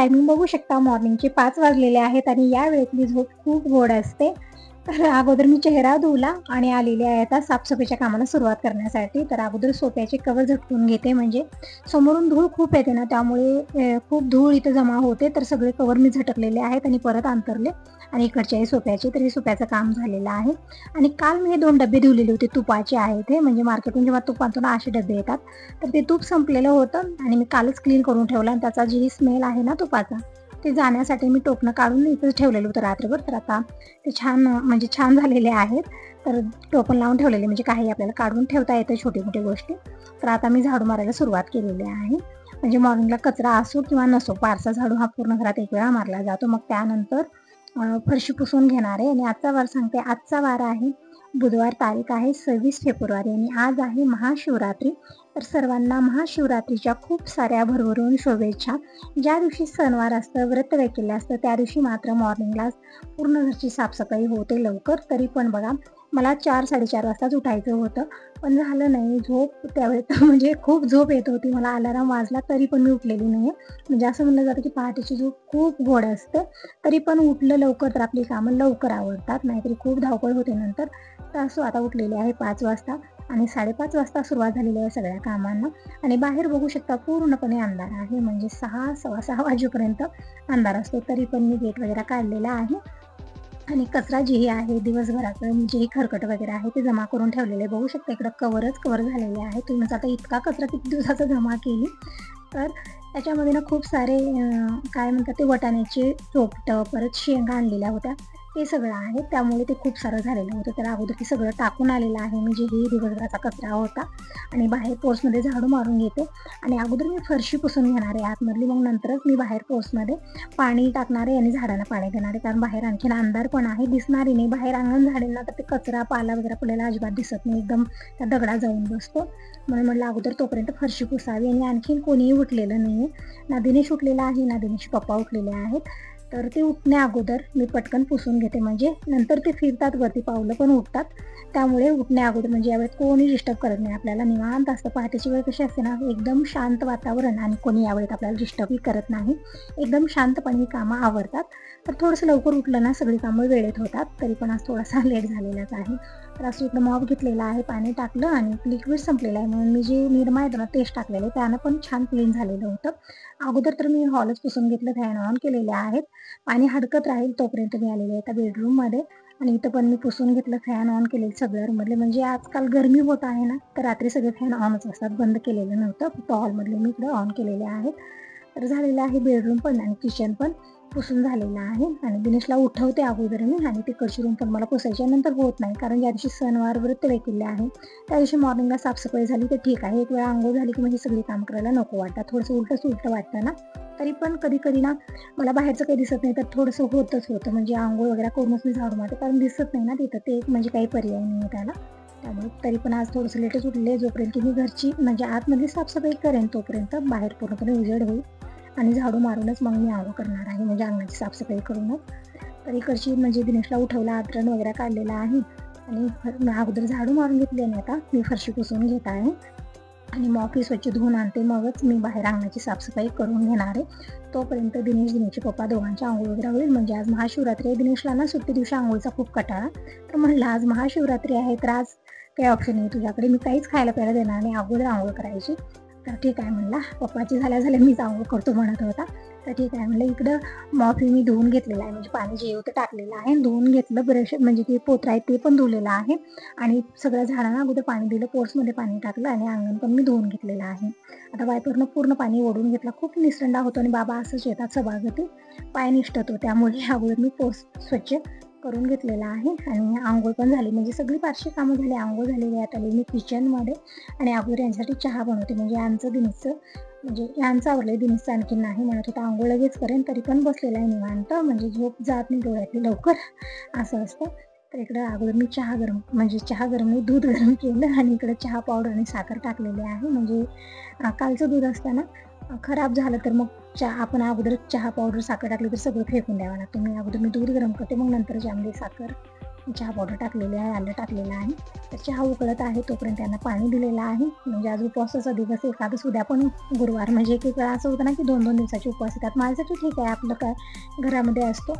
Timing बघू शकता, मॉर्निंगचे 5 वाजलेले आहेत आणि या वेळेतली झोप खूप गोड असते. तर अगोदर मी चेहरा धुवला आणि आलेली आहे आता साफसफाईच्या कामाला सुरुवात करण्यासाठी. तर अगोदर सोफ्याचे कव्हर झटकून घेते, म्हणजे समोरून धूळ खूप येते ना, त्यामुळे खूप धूळ इथं जमा होते. तर सगळे कव्हर मी झटकलेले आहेत आणि परत अंथरले आणि इकडच्याही सोफ्याचे. तर हे सोफ्याचं काम झालेलं आहे. आणि काल मी हे 2 डब्बे धुवलेले होते, तुपाचे आहेत हे, म्हणजे मार्केटहून जेव्हा तूप आणतो ना असे डब्बे येतात. तर ते तूप संपलेलं होतं आणि मी कालच क्लीन करून ठेवलं आणि त्याचा जी स्मेल आहे ना तुपाचा, ते जाण्यासाठी मी टोपणं काढून इथं ठेवलेलं होतं रात्रभर. तर आता ते म्हणजे छान झालेले आहेत. तर टोपण लावून ठेवलेले, म्हणजे काही आपल्याला काढून ठेवता येतं छोटी-मोठी गोष्टी. तर आता मी झाडू मारायला सुरुवात केलेली आहे. म्हणजे मॉर्निंगला कचरा असो किंवा नसो, फारसा झाडू हा पूर्ण घरात एक वेळा मारला जातो. मग त्यानंतर फरशी पुसून घेणार आहे. आणि आजचा वार सांगते, आजचा वार आहे बुधवार, तारीख आहे 26 फेब्रुवारी आणि आज आहे महाशिवरात्री. तर सर्वांना महाशिवरात्रीच्या खूप साऱ्या भरभरून शुभेच्छा. ज्या दिवशी सणवार असतं, व्रत वैकल्य असतं, त्या दिवशी मात्र मॉर्निंगला पूर्ण घरची साफसफाई होते लवकर. तरी पण बघा, मला 4-4:30 वाजताच उठायचं होतं, पण झालं नाही. झोप त्यावेळेत म्हणजे खूप झोप येत होती. मला अलार्म वाजला तरी पण मी उठलेली नाही. म्हणजे असं म्हणलं जातं की पहाटेची झोप खूप गोड असते. तरी पण उठलं लवकर तर आपली कामं लवकर आवरतात, नाहीतरी खूप धावपळ होते नंतर. तर असं आता उठलेले आहे 5 वाजता आणि 5:30 वाजता सुरुवात झालेली आहे सगळ्या कामांना. आणि बाहेर बघू शकता पूर्णपणे अंधार आहे, म्हणजे 6, 6:15 वाजेपर्यंत अंधार असतो. तरी पण मी गेट वगैरे काढलेला आहे आणि कचरा जेही आहे दिवसभराचं, जेही खरकट वगैरे आहे ते जमा करून ठेवलेले आहे. बघू शकता इकडं कव्हर झालेले आहे. तुम्ही आता इतका कचरा किती दिवसाचा जमा केली. तर त्याच्यामध्ये ना खूप सारे काय म्हणतात ते वाटाण्याचे चोपटं, परत शेंगा आणलेल्या होत्या, ते सगळं आहे. त्यामुळे ते खूप सारं झालेलं होतं. तर अगोदर ते सगळं टाकून आलेलं आहे, म्हणजे हे दिवसभराचा कचरा होता. आणि बाहेर पोर्चमध्ये झाडू मारून घेते आणि अगोदर मी फरशी पुसून घेणार आहे आतमधली, मग नंतरच मी बाहेर पोर्चमध्ये पाणी टाकणार आहे आणि झाडांना पाणी देणार आहे. कारण बाहेर आणखीन अंधार पण आहे, दिसणारही नाही. बाहेर अंगण झाडेल ना तर ते कचरा, पाला वगैरे पडलेला अजिबात दिसत नाही, एकदम त्या दगडा जाऊन बसतो. म्हणून म्हटलं अगोदर तोपर्यंत फरशी पुसावी. आणि आणखीन कोणीही उठलेलं नाही आहे, ना दिनेश उठलेला आहे ना दिनेशचे पप्पा उठलेले आहेत. तर ते उठण्या अगोदर मी पटकन पुसून घेते, म्हणजे नंतर ते फिरतात वरती, पावलं पण उठतात. त्यामुळे उठण्या अगोदर म्हणजे यावेळेत कोणी डिस्टर्ब करत नाही आपल्याला, निवांत असतं. पहाटेची वेळ कशी असते ना, एकदम शांत वातावरण आणि कोणी यावेळेत आपल्याला डिस्टर्बही करत नाही, एकदम शांतपणे ही कामं आवरतात. तर थोडंसं लवकर उठलं ना सगळी कामं वेळेत होतात. तरी पण आज थोडासा लेट झालेलाच आहे. तर असं इकडं मॉप घेतलेला आहे, पाणी टाकलं आणि लिक्विड संपलेलं आहे म्हणून मी जे निरमा येतो ना तेच टाकलेलं आहे, त्यानं पण छान क्लीन झालेलं होतं. अगोदर तर मी हॉलच पुसून घेतलं, फॅन ऑन केलेले आहेत. पाणी हडकत राहील तोपर्यंत मी आलेले आहे आता बेडरूममध्ये. आणि इथं पण मी पुसून घेतलं, फॅन ऑन केलेले सगळ्या रूममधले, म्हणजे आजकाल गरमी होत आहे ना, तर रात्री सगळे फॅन ऑनच असतात, बंद केलेलं नव्हतं. फक्त हॉलमधले मी इकडे ऑन केलेले आहेत. तर झालेलं आहे बेडरूम पण आणि किचन पण पुसून झालेलं आहे. आणि दिनेशला उठवते अगोदर मी, आणि तिकडची रूम पण मला पुसायच्या नंतर होत नाही, कारण ज्या दिवशी सणवार व्रत वैकल्य आहे त्या दिवशी मॉर्निंगला साफसफाई झाली तर ठीक आहे. एक वेळा अंघोळ झाली की म्हणजे सगळी काम करायला नको वाटतं, थोडंसं उलटं वाटतं ना. तरी पण कधी ना मला बाहेरचं काही दिसत नाही तर थोडंसं होतं, म्हणजे अंघोळ वगैरे करूनच मी झाडू मारते, कारण दिसत नाही ना तिथं, ते एक म्हणजे काही पर्याय नाही त्याला. त्यामुळे तरी पण आज थोडंसं लेटच उठले, जोपर्यंत की मी घरची म्हणजे आतमधली साफसफाई करेन तोपर्यंत बाहेर पूर्णपणे उजेड होईल. आणि झाडू मारूनच मग मी अंघोळ करणार आहे, म्हणजे अंगणाची साफसफाई करूनच. तर इकडची म्हणजे दिनेशला उठवला, आतरण वगैरे काढलेला आहे आणि अगोदर झाडू मारून घेतली आणि आता मी फरशी पुसून घेत आहे आणि मॉपी स्वच्छ धुवून आणते, मगच मी बाहेर अंगणाची साफसफाई करून घेणार आहे. तोपर्यंत दिनेशचे पप्पा दोघांची अंघोळ वगैरे होईल, म्हणजे आज महाशिवरात्री आहे. दिनेशला ना सुट्टी दिवशी अंघोळीचा खूप कटाळा, तर म्हणलं आज महाशिवरात्री आहे तर आज काही ऑप्शन नाही तुझ्याकडे, मी काहीच खायला प्यायला देणार नाही, अगोदर अंघोळ करायची. तर ठीक आहे म्हणला, पप्पाची झाल्या मीच अंघोळ करतो म्हणत होता. तर ठीक आहे म्हणलं. इकडं मॉपी मी धुवून घेतलेलं आहे, म्हणजे पाणी जे होतं टाकलेलं आहे, धुवून घेतलं. ब्रश म्हणजे ते पोतरा आहे ते पण धुवलेलं आहे आणि सगळ्या झाडांना अगोदर पाणी दिलं, पोर्समध्ये पाणी टाकलं आणि अंगण पण मी धुवून घेतलेलं आहे. आता वायपरनं पूर्ण पाणी ओढून घेतलं, खूप निसरंडा होतो आणि बाबा असंच येतात सभागती, पाय निष्ठतो, त्यामुळे अगोदर मी पोर्स स्वच्छ करून घेतलेला आहे. आणि अंघोळ पण झाली, म्हणजे सगळी फारशी कामं झाली, अंघोळ झालेली आहे. आता मी किचनमध्ये आणि अगोदर यांच्यासाठी चहा बनवते, म्हणजे यांचं दिनेशचं म्हणजे यांचं आवडलं, दिनेशचं आणखी नाही म्हणत होता अंघोळ लगेच करेन, तरी पण बसलेला आहे निवांत, म्हणजे झोप जात नाही डोळ्यातली लवकर असं असतं. तर इकडं अगोदर मी चहा गरम नाही, दूध गरम केलं आणि इकडे चहा पावडर आणि साखर टाकलेली आहे. म्हणजे कालचं दूध असताना खराब झालं तर मग आपण अगोदर चहा पावडर साखर टाकली तर सगळं फेकून द्यावं लागतं. मी दूध गरम करते, मग नंतर ज्यामध्ये साखर चहा पावडर टाकलेली आहे, आलं टाकलेलं आहे. तर चहा उकळत आहे तोपर्यंत त्यांना पाणी दिलेलं आहे. म्हणजे आज उपवासाचा दिवस, एकादश उद्या पण गुरुवार, म्हणजे एक वेळा असं होतं ना की 2-2 दिवसाचे उपवास येतात. माझ्यासाठी ठीक आहे, आपलं काय घरामध्ये असतो.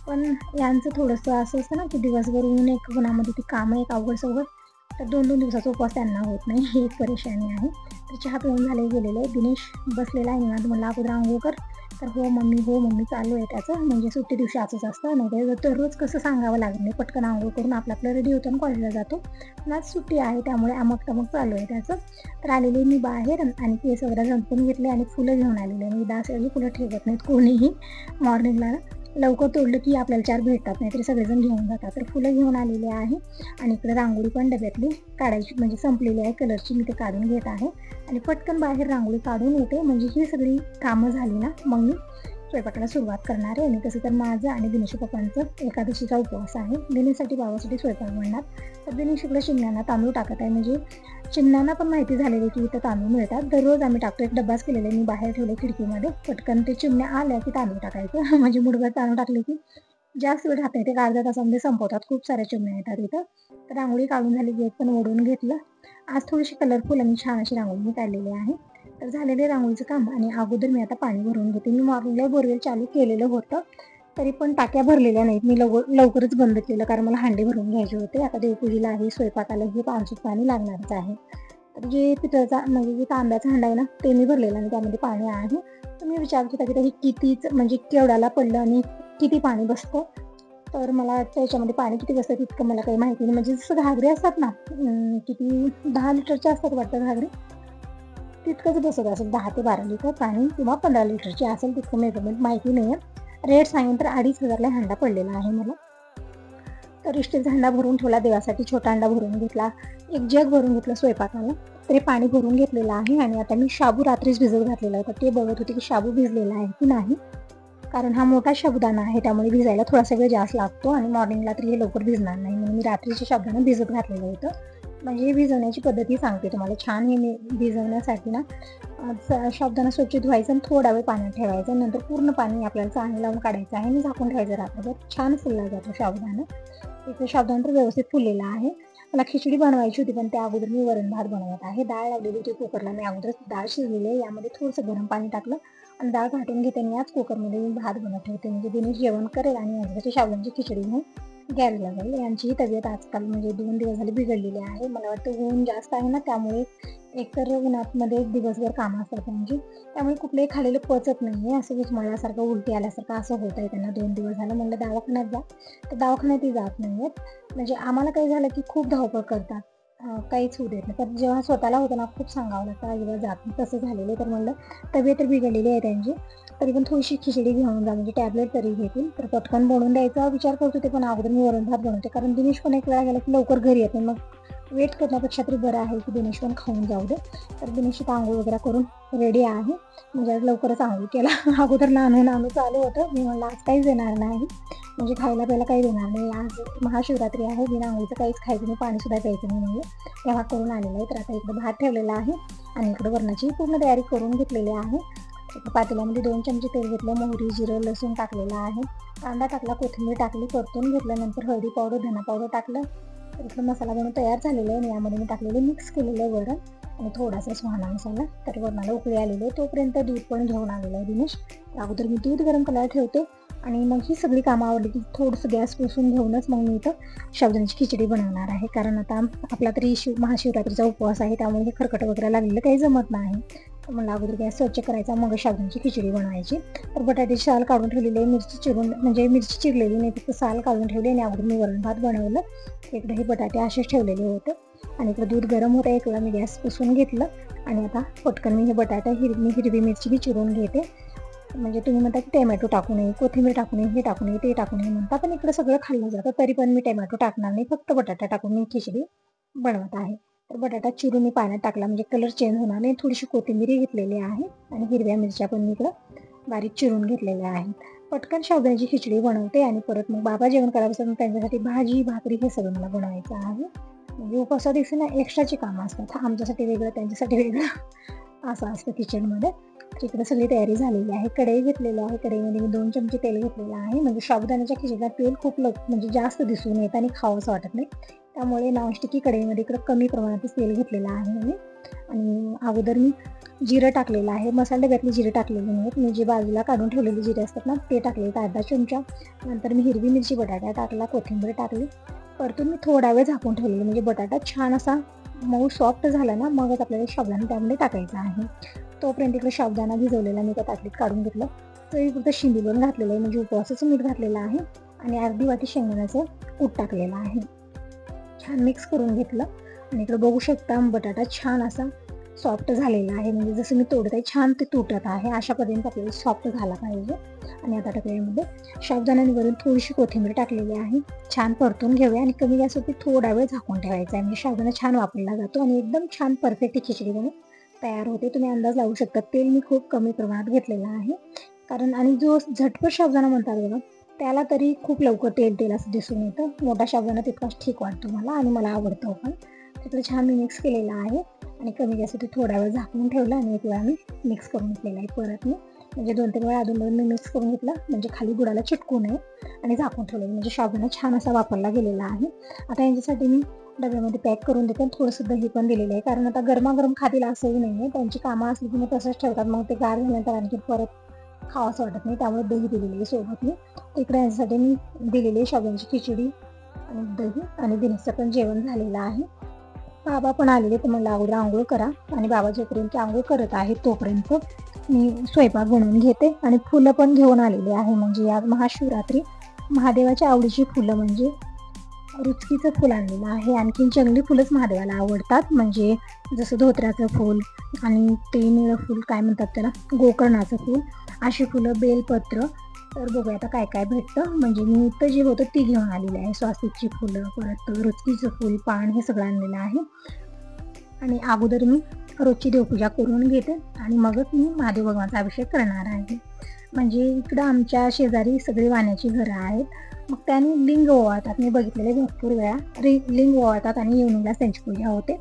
पण यांचं थोडंसं असं असतं ना की दिवसभर ऊन एक, उन्हामध्ये ती कामं एक अवघड सवघड, तर 2-2 दिवसाचा उपवास त्यांना होत नाही, ही एक परेशानी आहे. तर चहा पिऊन झाले गेलेले. दिनेश बसलेला आहे निवांत. म्हणलं अगोदर अंघोळ कर. तर हो मम्मी चालू आहे त्याचं. म्हणजे सुट्टी दिवशी असंच असतं, नाही तर रोज कसं सांगावं लागत नाही. पटकन अंघोळ करून आपलं रेडी होतो आणि कॉलेजला जातो. पण आज सुट्टी आहे त्यामुळे अमक चालू आहे त्याचं. तर आलेले मी बाहेर आणि केस वगैरे झंपून घेतले आणि फुलं घेऊन आलेले. मी दासवाली फुलं ठेवत नाहीत कोणीही मॉर्निंगला. लवकर तोडलं की आपल्याला 4 भेटतात, नाहीतरी सगळेजण घेऊन जातात. तर फुलं घेऊन आलेले आहे आणि इकडे रांगोळी पण डब्यातली काढायची, म्हणजे संपलेली आहे कलरची, मी ते काढून घेत आहे आणि पटकन बाहेर रांगोळी काढून येते. म्हणजे ही सगळी कामं झाली ना मग मी स्वयंपाकाला सुरुवात करणार आहे. आणि तसं तर माझं आणि दिनेश पप्पांचं एकादशीचा उपवास आहे. दिनेशसाठी बाबासाठी स्वयंपाक बनणार. तर दिनेश इकडे शेंगदाणा तांदूळ टाकत आहे. म्हणजे चिमण्यांना पण माहिती झालेली की इथं तांदूळ मिळतात. दररोज आम्ही टाकतो. एक डब्बाच केलेला आहे मी, बाहेर ठेवले खिडकीमध्ये. पटकन ते चिमण्या आल्या की तांदूळ टाकायचं. म्हणजे मुठभर तांदूळ टाकले की जास्त वेळ राहत नाही, ते अर्ध्या तासामध्ये संपवतात. खूप साऱ्या चिमण्या येतात इथं. तर रांगोळी काढून झाली, गेट पण ओढून घेतलं. आज थोडीशी कलरफुल आणि छान अशी रांगोळी मी काढलेली आहे. तर झालेले रांगोळीचं काम. आणि अगोदर मी आता पाणी भरून घेते. मी मॉर्निंगला बोरवेल चालू केलेलं होतं, तरी पण टाक्या भरलेल्या नाहीत. मी लवकरच बंद केलं, कारण मला हांडे भरून घ्यायचे होते. आता देवपूजेला आहे, स्वयंपाकाला हे पांचट पाणी लागणारच आहे. तर जे पितळचा म्हणजे जे तांब्याचा हांडा आहे ना, ते मी भरलेलं आणि त्यामध्ये पाणी आहे. तर मी विचारत होता की हे कितीच, म्हणजे केवढ्याला पडलं आणि किती पाणी बसतं. तर मला वाटतं याच्यामध्ये पाणी किती बसतं तितकं मला काही माहिती नाही. म्हणजे जसं घागरे असतात ना, किती 10 लिटरचे असतात वाटतं घागरे, तितकंच बसत असेल. 10 ते 12 लिटर पाणी किंवा 15 लिटरची असेल, तितकं मेजरमेंट माहिती नाही आहे. रेट सांगेन तर 2,500ला हांडा पडलेला आहे मला. तर स्टीलचा हांडा भरून ठेवला, देवासाठी छोटा हांडा भरून घेतला, एक जग भरून घेतलं स्वयंपाकाला. तरी पाणी भरून घेतलेलं आहे. आणि आता मी शाबू रात्रीच भिजत घातलेला होता, ते बघत होते की शाबू भिजलेला आहे की नाही. कारण हा मोठा साबुदाणा आहे, त्यामुळे भिजायला थोडासा वेळ जास्त लागतो आणि मॉर्निंगला तरी हे लवकर भिजणार नाही, म्हणून मी रात्रीचे साबुदाणा भिजत घातलेलं होतं. म्हणजे भिजवण्याची पद्धती सांगते तुम्हाला छान. हे मी भिजवण्यासाठी ना, साबुदाणा स्वच्छ धुवायचं आणि थोडा वेळ पाण्यात ठेवायचं. नंतर पूर्ण पाणी आपल्याला चाळणी लावून काढायचं आहे आणि झाकून ठेवायचं रात्रभर. छान फुलला जातो साबुदाणा. इथे साबुदाणा तर व्यवस्थित फुललेला आहे. मला खिचडी बनवायची होती, पण त्या अगोदर मी वरण भात बनवत आहे. डाळ लावलेली होती कुकरला, मी अगोदरच डाळ शिजलेली आहे. यामध्ये थोडंसं गरम पाणी टाकलं आणि डाळ घाटून घेते आणि याच कुकरमध्ये मी भात बनवत ठेवते. म्हणजे दिनेश जेवण करेल आणि माझ्यासाठी साबुदाण्याची खिचडी म्हणून घ्यायला लागेल. यांचीही तब्येत आजकाल म्हणजे 2 दिवस झाले बिघडलेली आहे. मला वाटतं ऊन जास्त आहे ना, त्यामुळे एकतर उन्हातमध्ये दिवसभर कामं असतात त्यांची, त्यामुळे कुठलंही खाल्लेलं पचत नाही आहे. असं उचमळल्यासारखं, उलटी आल्यासारखं असं होत आहे त्यांना 2 दिवस झालं. म्हणलं दवाखान्यात जा, तर दवाखान्यातही जात नाही आहेत. म्हणजे आम्हाला काही झालं की खूप धावपळ करतात, काहीच होऊ देत नाही. पण जेव्हा स्वतःला होतं ना, खूप सांगावं लागतं, अजिबात जात नाही. तसं झालेलं आहे. तर म्हणलं तब्येत तर बिघडलेली आहे त्यांची, तरी पण थोडीशी खिचडी घेऊन जा, म्हणजे टॅबलेट तरी घेतील. तर पटकन बनवून द्यायचा विचार करत होते, पण अगोदर मी वरण भात बनवते, कारण दिनेश पण एक वेळा गेला की लवकर घरी येते. मग वेट करण्यापेक्षा तरी बरं आहे की दिनेश पण खाऊन जाऊ दे. तर दिनेशची आंघोळ वगैरे करून रेडी आहे. म्हणजे आज लवकरच आंघोळ केला. अगोदर नाणू चालू होतं. मी म्हणलं आज काहीच देणार नाही, म्हणजे खायला प्यायला काही देणार नाही. आज महाशिवरात्री आहे, बिना आंघोळीचं काहीच खायचं नाही, पाणीसुद्धा प्यायचं नाही. म्हणजे तेव्हा करून आलेला आहे. तर आता इकडं भात ठेवलेला आहे आणि इकडं वरणाची पूर्ण तयारी करून घेतलेली आहे. पातेल्यामध्ये 2 चमचे तेल घेतलं, मोहरी, जिरं, लसूण टाकलेलं आहे, कांदा टाकला, कोथिंबीर टाकली, परतून घेतलं. नंतर हळदी पावडर, धना पावडर टाकलं. तर इथलं मसाला बनवून तयार झालेला आहे आणि यामध्ये मी टाकलेलं मिक्स केलेलं वरण आणि थोडासा सुहाणा मसाला. तर वरणाला उकळी आलेली आहे, तोपर्यंत दूध पण घेऊन आलेलं आहे दिनेश. अगोदर मी दूध गरम करायला ठेवते आणि मग ही सगळी कामं आवडली की थोडंसं गॅस पुसून घेऊनच मग मी इथं साबुदाण्याची खिचडी बनवणार आहे. कारण आता आपला तरी महाशिवरात्रीचा उपवास आहे, त्यामुळे हे खरकट वगैरे लागलेलं काही जमत नाही. मला अगोदर गॅस स्वच्छ करायचा, मग साबुदाण्याची खिचडी बनवायची. तर बटाट्याची साल काढून ठेवलेली आहे, मिरची चिरून, म्हणजे मिरची चिरलेली नाही, फक्त साल काढून ठेवली आणि अगोदर मी वरण भात बनवलं. इकडे हे बटाटे असेच ठेवलेले होते आणि इकडे दूध गरम होतं. एक वेळा मी गॅस पुसून घेतलं आणि आता पटकन मी हे बटाटा हिरवी मिरची बी चिरून घेते. म्हणजे तुम्ही म्हणता की टोमॅटो टाकू नये, कोथिंबीर टाकू नये, हे टाकू नये, ते टाकू नये म्हणता, पण इकडे सगळं खाल्लं जातं. तरी पण मी टोमॅटो टाकणार नाही, फक्त बटाटा टाकून मी खिचडी बनवत आहे. तर बटाटा चिरून मी पाण्यात टाकला, म्हणजे कलर चेंज होणार नाही. थोडीशी कोथिंबीर घेतलेली आहे आणि हिरव्या मिरच्या पण मी इकडं बारीक चिरून घेतलेल्या आहेत. पटकन साबुदाण्याची खिचडी बनवते आणि परत मग बाबा जेवण करायचं, त्यांच्यासाठी भाजी भाकरी हे सगळं मला बनवायचं आहे. म्हणजे उपवासा दिवशी ना एक्स्ट्राची कामं असतात. आमच्यासाठी वेगळं, त्यांच्यासाठी वेगळं असं असतं किचनमध्ये. इकडे सगळी तयारी झालेली आहे. कढई घेतलेली आहे. कढईमध्ये मी 2 चमचे तेल घेतलेलं आहे. म्हणजे साबुदाण्याच्या खिचडीला तेल खूप म्हणजे जास्त दिसून येतं आणि खावंसं वाटत नाही. त्यामुळे नॉनस्टिकी कढईमध्ये इकडं कमी प्रमाणातच तेल घेतलेलं आहे मी. आणि अगोदर मी जिरं टाकलेलं आहे. मसाला डब्यातली जिरे टाकलेली नाहीत. मी जे बाजूला काढून ठेवलेले जिरे असतात ना ते टाकले अर्धा चमचा. नंतर मी हिरवी मिरची, बटाटा टाकला, कोथिंबीर टाकली. परतून मी थोडा वेळ झाकून ठेवलेलं, म्हणजे बटाटा छान असा मऊ सॉफ्ट झाला ना मगच आपल्याला साबुदाणा त्यामध्ये टाकायचा आहे. तोपर्यंत इकडे साबुदाणा भिजवलेला मी त्या ताटलीत काढून घेतलं. चवीपुरतं शिंदीभर घातलेलं आहे, म्हणजे उपवासाचं मीठ घातलेलं आहे आणि अर्धी वाटी शेंगदाण्याचं कूट टाकलेलं आहे. छान मिक्स करून घेतलं आणि इकडे बघू शकता बटाटा छान असा सॉफ्ट झालेला आहे. म्हणजे जसं मी तोडत आहे छान ते तुटत आहे. अशा पद्धतीने आपल्याला सॉफ्ट झाला पाहिजे. आणि आता टाकल्यामध्ये साबुदाण्यावरून थोडीशी कोथिंबीर टाकलेली आहे. छान परतून घेऊया आणि कमी गॅसवरती थोडा वेळ झाकून ठेवायचा आहे. म्हणजे साबुदाणा छान वापरला जातो आणि एकदम छान परफेक्ट खिचडी बनून तयार होते. तुम्ही अंदाज लावू शकता. तेल मी खूप कमी प्रमाणात घेतलेलं आहे, कारण आणि जो झटपट साबुदाणा म्हणतात बघा त्याला तरी खूप लवकर तेल असं दिसून येतं. मोठा साबुदाणा तितकाच ठीक वाटतो मला आणि मला आवडतो पण. तिकडे छान मी मिक्स केलेलं आहे आणि कमी गॅसवरती थोडा वेळ झाकून ठेवला आणि एक वेळा मी मिक्स करून घेतलेला आहे. परत मी म्हणजे 2-3 वेळा अधून मी मिक्स करून घेतला, म्हणजे खाली बुडाला चिटकू नये आणि झाकून ठेवलेलं. म्हणजे साबुदाणा छान असा वापरला गेलेला आहे. आता यांच्यासाठी मी डब्यामध्ये पॅक करून देते आणि थोडंसं दही पण दिलेलं आहे, कारण आता गरमागरम खातील असंही नाही आहे. त्यांची कामं असली की मग तसंच ठेवतात, मग ते गार झाल्यानंतर आणखी परत खावंसं वाटत नाही. त्यामुळे दही दिलेली आहे सोबत मी. इकडे याच्यासाठी मी दिलेली आहे साबुदाण्याची खिचडी आणि दही आणि दिनेशचं पण जेवण झालेलं आहे. बाबा पण आलेले, तर म्हणलं अगोदर आंघोळ करा आणि बाबा जोपर्यंत आंघोळ करत आहे तोपर्यंत मी स्वयंपाक बनवून घेते. आणि फुलं पण घेऊन आलेली आहे, म्हणजे आज महाशिवरात्री महादेवाच्या आवडीची फुलं म्हणजे रुचकीचं फुल आणलेलं आहे. आणखीन जंगली फुलंच महादेवाला आवडतात, म्हणजे जसं धोत्र्याचं फूल आणि ते निळं फूल काय म्हणतात त्याला, गोकर्णाचं फूल, अशी फुलं, बेलपत्र. तर बघूया आता काय काय भेटतं. म्हणजे मी इथं जे होतं ती घेऊन आलेली आहे. स्वास्तिकची फुलं, परत रुचकीचं फूल, पान, हे सगळं आणलेलं आहे. आणि अगोदर मी रोजची देवपूजा करून घेते आणि मगच मी महादेव भगवानचा अभिषेक करणार आहे. म्हणजे इकडं आमच्या शेजारी सगळी वाण्याची घरं आहेत. मग त्याने लिंग ओवाळतात. मी बघितलेले भरपूर वेळा लिंग ओवाळतात आणि इव्हनिंगलाच त्यांची पूजा होते.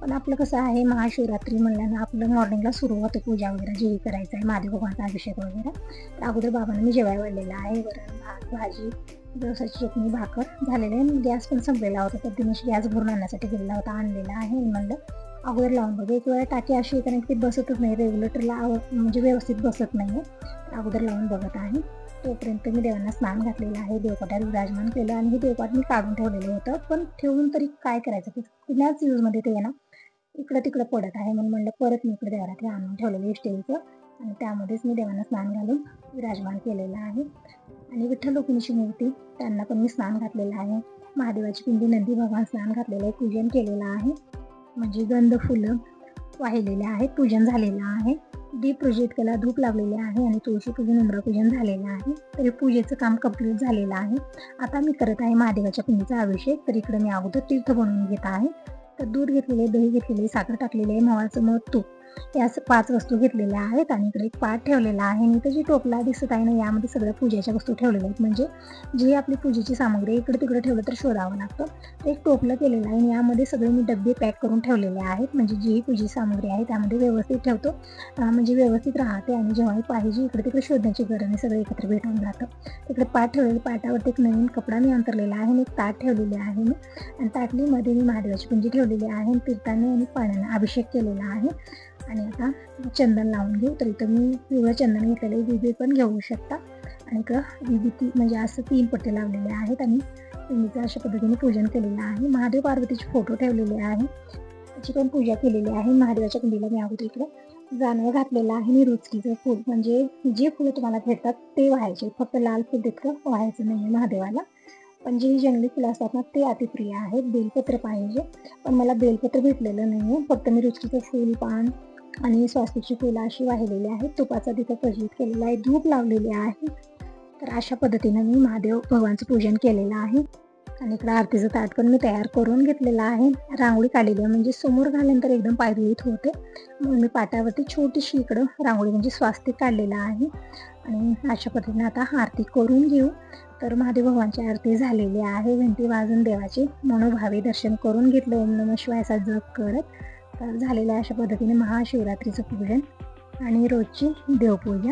पण आपलं कसं आहे, महाशिवरात्री म्हणल्यानं आपलं मॉर्निंगला सुरू होतं पूजा वगैरे, जेही करायचं आहे, महादेव भगवानचा अभिषेक वगैरे. तर अगोदर बाबांना मी जेवायला वाढलेलं आहे. वरण, भात, भाजी, जवसाची चटणी, भाकर झालेले आहे. गॅस पण संपलेला होता, तर दिनेश गॅस भरून आणण्यासाठी गेलेला होता, आणलेला आहे. आणि म्हणलं अगोदर लावून बघू. एक वेळा टाकी अशी येते की ती बसतच नाही, रेग्युलेटरला म्हणजे व्यवस्थित बसत नाही आहे. अगोदर लावून बघत आहे. तोपर्यंत मी देवांना स्नान घातलेलं आहे, देवपाटात विराजमान केलं आणि हे देवपाट मी काढून ठेवलेलं होतं. पण ठेवून तरी काय करायचं, की कुणाच यूजमध्ये ते ना इकडं तिकडं पडत आहे. म्हणून म्हणलं परत मी इकडे देवाला आणून ठेवलेलं स्टीलचं आणि त्यामध्येच मी देवांना स्नान घालून विराजमान केलेलं आहे. आणि विठ्ठल रुक्मिणीची मूर्ती, त्यांना पण मी स्नान घातलेलं आहे. महादेवाची पिंडी, नंदी भगवान स्नान घातलेलं आहे, पूजन केलेलं आहे. म्हणजे गंध फुलं वाहिलेले आहेत, पूजन झालेलं आहे. दीप प्रज्वलित केला, धूप लावलेले आहे आणि तुळशी पूजन, उंबरा पूजन झालेलं आहे. तरी पूजेचं काम कंप्लीट झालेलं आहे. आता मी करत आहे महादेवाच्या पिंडीचा अभिषेक. तर इकडे मी अगोदर तीर्थ बनवून घेत आहे. तर दूध घेतलेले, दही घेतलेले, साखर टाकलेले, मोहळाचं मध, तूप, या 5 वस्तू घेतलेल्या आहेत. आणि इकडे एक पाट ठेवलेला आहे. आणि इथं जी टोपला दिसत आहे ना, यामध्ये सगळ्या पूजेच्या वस्तू ठेवलेल्या आहेत. म्हणजे जी आपली पूजेची सामग्री इकडे तिकडे ठेवलं तर शोधावं लागतं. तर एक टोपलं केलेलं आहे आणि यामध्ये सगळे मी डबे पॅक करून ठेवलेले आहेत. म्हणजे जी पूजेची सामग्री आहे त्यामध्ये व्यवस्थित ठेवतो, म्हणजे व्यवस्थित राहते आणि जेव्हाही पाहिजे इकडे तिकडे शोधण्याची गरज नाही, सगळं एकत्र भेटून जातं. तिकडे पाट ठेवलेलं, पाटावरती एक नवीन कपडा मी अंतरलेला आहे आणि एक ताट ठेवलेले आहे मी. आणि ताटलीमध्ये मी महादेवाची पिंडी ठेवलेली आहे. तीर्थाने आणि पाण्याने अभिषेक केलेला आहे. आणि आता चंदन लावून घेऊ. तर इथं मी पिवळं चंदन घेतलेलं आहे, विभी पण घेऊ शकता. आणि इकडं विभी म्हणजे असं 3 पट्टे लावलेले आहेत आणि पिंडीचं अशा पद्धतीने पूजन केलेलं आहे. महादेव पार्वतीचे फोटो ठेवलेले आहे, त्याची पण पूजा केलेली आहे. महादेवाच्या पिंडीला मी अगोदर इकडं जानवं घातलेलं आहे आणि रुचकीचं फूल, म्हणजे जे फुलं तुम्हाला भेटतात ते व्हायचे, फक्त लाल फूल तितकं व्हायचं नाही आहे महादेवाला. पण जी जंगली फुलं असतात ना ते अतिप्रिय आहेत. बेलपत्र पाहिजे, पण मला बेलपत्र भेटलेलं नाही आहे. फक्त मी रुचकीचं फूल, पान आणि स्वास्तिकची फुलं अशी वाहिलेली आहेत. तुपाचा तिथं प्रज्वलित केलेला आहे, धूप लावलेले आहे. तर अशा पद्धतीनं मी महादेव भगवानचं पूजन केलेलं आहे. आणि इकडं आरतीचं ताट पण मी तयार करून घेतलेलं आहे. रांगोळी काढलेली आहे, म्हणजे समोर घाल्यानंतर एकदम पायदळीत होते, म्हणून मी पाटावरती छोटीशी इकडं रांगोळी म्हणजे स्वास्तिक काढलेलं आहे. आणि अशा पद्धतीने आता आरती करून घेऊ. तर महादेव भगवानची आरती झालेली आहे. घंटी वाजून देवाची मनोभावे दर्शन करून घेतलं ओम नमः शिवायचा जप करत. तर झालेल्या अशा पद्धतीने महाशिवरात्रीचं पूजन आणि रोजची देवपूजा